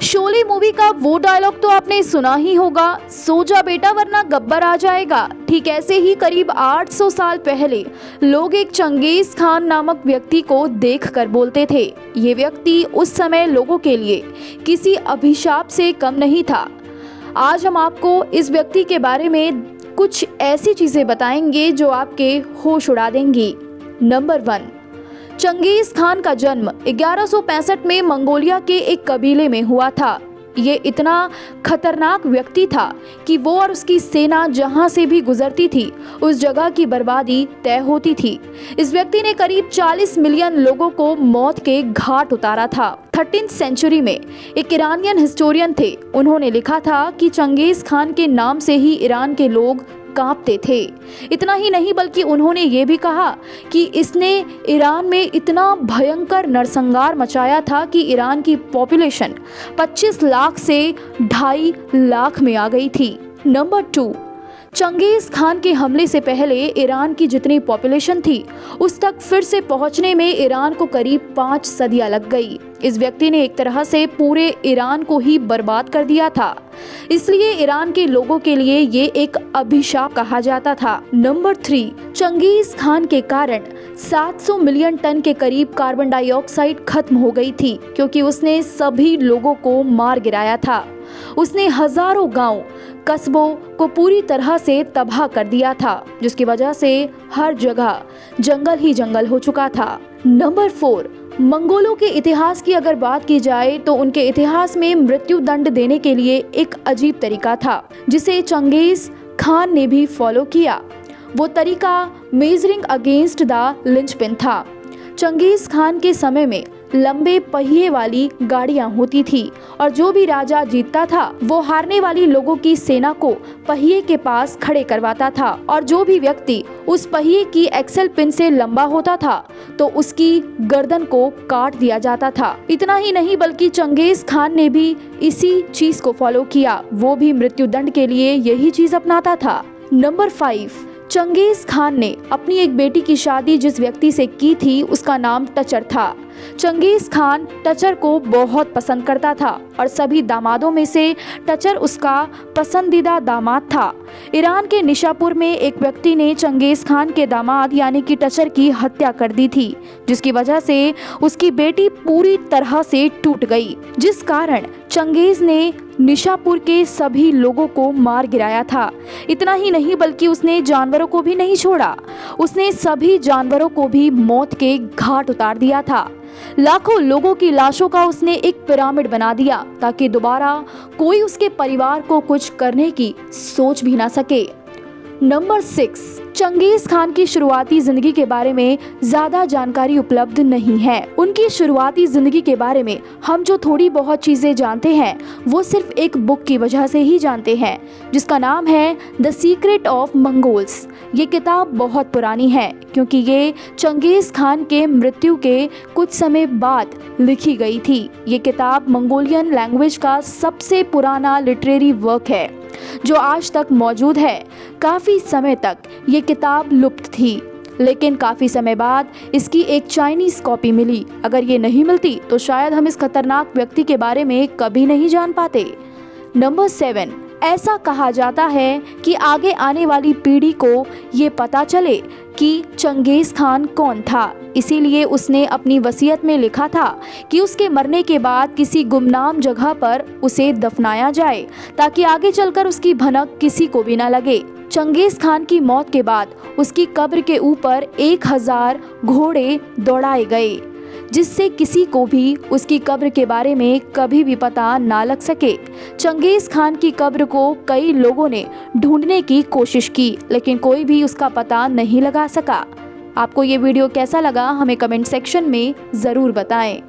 Sholay movie का वो dialogue तो आपने सुना ही होगा, सो जा बेटा वरना गब्बर आ जाएगा। ठीक ऐसे ही करीब 800 साल पहले लोग एक चंगेज खान नामक व्यक्ति को देखकर बोलते थे। ये व्यक्ति उस समय लोगों के लिए किसी अभिशाप से कम नहीं था। आज हम आपको इस व्यक्ति के बारे में कुछ ऐसी चीजें बताएंगे जो आपके होश उड़ा देंगी। नंबर 1, चंगेज खान का जन्म 1165 में मंगोलिया के एक कबीले में हुआ था। ये इतना खतरनाक व्यक्ति था कि वो और उसकी सेना जहां से भी गुजरती थी उस जगह की बर्बादी तय होती थी। इस व्यक्ति ने करीब 40 मिलियन लोगों को मौत के घाट उतारा था। 13वीं सेंचुरी में एक ईरानियन हिस्टोरियन थे, उन्होंने लिखा था कि चंगेज खान के नाम से ही ईरान के लोग कांपते थे। इतना ही नहीं बल्कि उन्होंने ये भी कहा कि इसने ईरान में इतना भयंकर नरसंहार मचाया था कि ईरान की पॉपुलेशन 25 लाख से 2.5 लाख में आ गई थी। नंबर 2, चंगेज खान के हमले से पहले ईरान की जितनी पॉपुलेशन थी उस तक फिर से पहुंचने में ईरान को करीब 5 सदियां लग गई। इस व्यक्ति ने एक तरह से पूरे ईरान को ही बर्बाद कर दिया था, इसलिए ईरान के लोगों के लिए ये एक अभिशाप कहा जाता था। नंबर 3, चंगेज खान के कारण 700 मिलियन टन के करीब कार्बन डाइऑक्साइड खत्म हो गई थी, क्योंकि उसने सभी लोगों को मार गिराया था। उसने हजारों गांव कस्बों को पूरी तरह से तबाह कर दिया था, जिसकी वजह से हर जगह जंगल ही जंगल हो चुका था। नंबर 4, मंगोलों के इतिहास की अगर बात की जाए तो उनके इतिहास में मृत्यु दंड देने के लिए एक अजीब तरीका था जिसे चंगेज खान ने भी फॉलो किया। वो तरीका मेजरिंग अगेंस्ट द लिंचपिन था। चंगेज खान के समय में लंबे पहिए वाली गाड़ियां होती थी और जो भी राजा जीतता था वो हारने वाली लोगों की सेना को पहिए के पास खड़े करवाता था, और जो भी व्यक्ति उस पहिए की एक्सेल पिन से लंबा होता था तो उसकी गर्दन को काट दिया जाता था। इतना ही नहीं बल्कि चंगेज खान ने भी इसी चीज को फॉलो किया, वो भी मृत्यु दंड के लिए यही चीज अपनाता था। नंबर 5, चंगेज खान ने अपनी एक बेटी की शादी जिस व्यक्ति से की थी उसका नाम टचर था। चंगेज खान टचर को बहुत पसंद करता था और सभी दामादों में से टचर उसका पसंदीदा दामाद था। ईरान के निशापुर में एक व्यक्ति ने चंगेज खान के दामाद यानी कि टचर की हत्या कर दी थी, जिसकी वजह से उसकी बेटी पूरी तरह से टूट गई, जिस कारण चंगेज ने निशापुर के सभी लोगों को मार गिराया था। इतना ही नहीं बल्कि उसने जानवरों को भी नहीं छोड़ा, उसने सभी जानवरों को भी मौत के घाट उतार दिया था। लाखों लोगों की लाशों का उसने एक पिरामिड बना दिया ताकि दोबारा कोई उसके परिवार को कुछ करने की सोच भी ना सके। नंबर 6, चंगेज खान की शुरुआती जिंदगी के बारे में ज्यादा जानकारी उपलब्ध नहीं है। उनकी शुरुआती जिंदगी के बारे में हम जो थोड़ी बहुत चीजें जानते हैं वो सिर्फ एक बुक की वजह से ही जानते हैं, जिसका नाम है द सीक्रेट ऑफ मंगोल्स। ये किताब बहुत पुरानी है क्योंकि ये चंगेज खान के मृत्यु के कुछ समय बाद लिखी गई थी। ये किताब मंगोलियन लैंग्वेज का सबसे पुराना लिटरेरी वर्क है जो आज तक मौजूद है। काफी समय तक ये किताब लुप्त थी, लेकिन काफी समय बाद इसकी एक चाइनीज कॉपी मिली। अगर ये नहीं मिलती तो शायद हम इस खतरनाक व्यक्ति के बारे में कभी नहीं जान पाते। नंबर 7, ऐसा कहा जाता है कि आगे आने वाली पीढ़ी को ये पता चले कि चंगेज खान कौन था, इसीलिए उसने अपनी वसीयत में लिखा था कि उसके मरने के बाद किसी गुमनाम जगह पर उसे दफनाया जाए ताकि आगे चलकर उसकी भनक किसी को भी न लगे। चंगेज खान की मौत के बाद उसकी कब्र के ऊपर 1000 घोड़े दौड़ाए गए, जिससे किसी को भी उसकी कब्र के बारे में कभी भी पता ना लग सके। चंगेज खान की कब्र को कई लोगों ने ढूंढने की कोशिश की, लेकिन कोई भी उसका पता नहीं लगा सका। आपको ये वीडियो कैसा लगा हमें कमेंट सेक्शन में ज़रूर बताएं।